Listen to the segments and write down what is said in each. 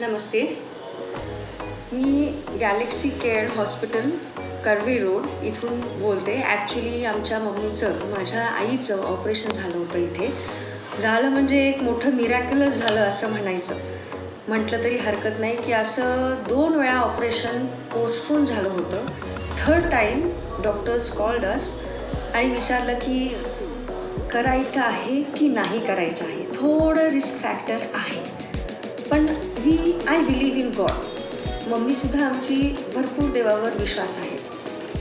नमस्ते. मी Galaxy care hospital Karve road इथून बोलते. ॲक्च्युली आमच्या मम्मीचं, माझ्या आईचं ऑपरेशन झालं होतं इथे. झालं म्हणजे एक मोठं मिरॅकलच झालं असं म्हटलं तरी हरकत नाही की असं 2 वेळा ऑपरेशन पोस्टपोन झालं होतं. थर्ड टाईम डॉक्टर्स कॉल्ड अस आणि विचारलं की करायचं आहे की नाही करायचं आहे. थोडं रिस्क फॅक्टर आहे, पण आय बिलीव्ह इन गॉड. मम्मीसुद्धा आमची भरपूर देवावर विश्वास आहे.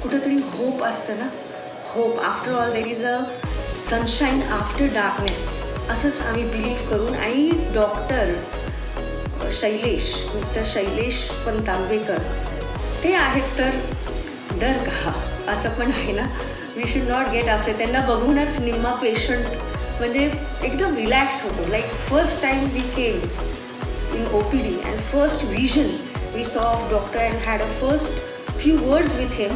कुठंतरी होप असतं ना, hope. After all there is a sunshine after darkness, असंच आम्ही बिलीव्ह करून. आणि डॉक्टर मिस्टर शैलेश पंतांबेकर ते आहेत तर डर का, असं पण आहे ना. We should not get after. त्यांना बघूनच निम्मा पेशंट म्हणजे एकदम रिलॅक्स होतो. Like first time we came in OPD and first vision we saw of doctor and had a first few words with him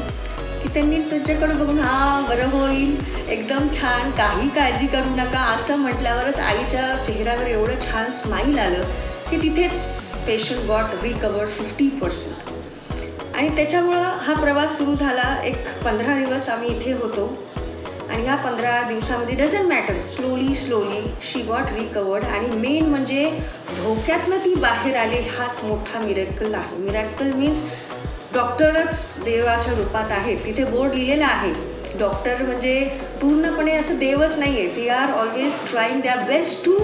की त्यांनी तुमच्याकडे बघून बरं होईल, एकदम छान, काही काळजी करू नका असं म्हटल्यावरच आईच्या चेहऱ्यावर एवढं छान स्माईल आलं की तिथेच पेशंट गॉट रिकवर्ड 50%. आणि त्याच्यामुळं हा प्रवास सुरू झाला. एक 15 दिवस आम्ही इथे होतो आणि ह्या 15 दिवसामध्ये doesn't matter, slowly she got recovered. आणि मेन म्हणजे धोक्यातनं ती बाहेर आले, हाच मोठा मिरॅकल आहे. मिरॅकल मीन्स डॉक्टरच देवाच्या रूपात आहेत. तिथे बोर्ड लिहिलेला आहे, डॉक्टर म्हणजे पूर्णपणे असं देवच नाही आहे. They are always trying their best to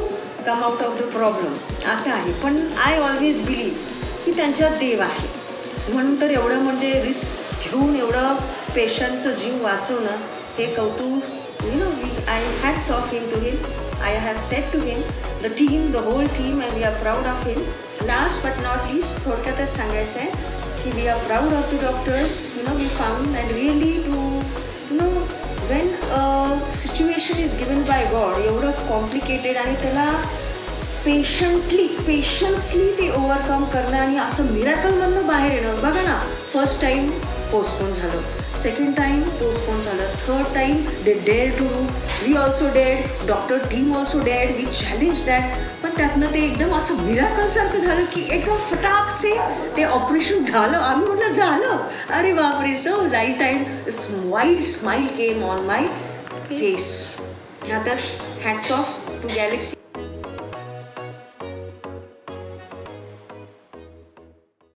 come out of the problem, असं आहे. पण आय ऑलवेज बिलीव्ह की त्यांच्यात देव आहे. म्हणून तर एवढं म्हणजे रिस्क घेऊन एवढं पेशंटचं जीव वाचवणं हे कौतुक. I hats off him to him. I have said to him, the team, the whole team, and we are proud of him. Last but not least थोडक्यातच सांगायचं आहे की we are proud of the doctors. We found and really to when situation is given by God, एवढं complicated आणि त्याला पेशन्सली ते overcome करणं आणि असं मिरॅकलमधनं बाहेर येणं. बघा ना, फर्स्ट टाईम पोस्टपोन झालं, सेकंड टाईम पोस्टपोन झालं, third time they dare to do, we also dead, doctor team also dead, we challenge that. पण त्यातनं ते एकदम असं मिरॅकलसारखं झालं की एकदम फटाकसे ते ऑपरेशन झालं. आम्ही म्हटलं झालं, अरे बापरे. So nice and wide smile came on my face. आता हॅट्स ऑफ टू गॅलेक्सी.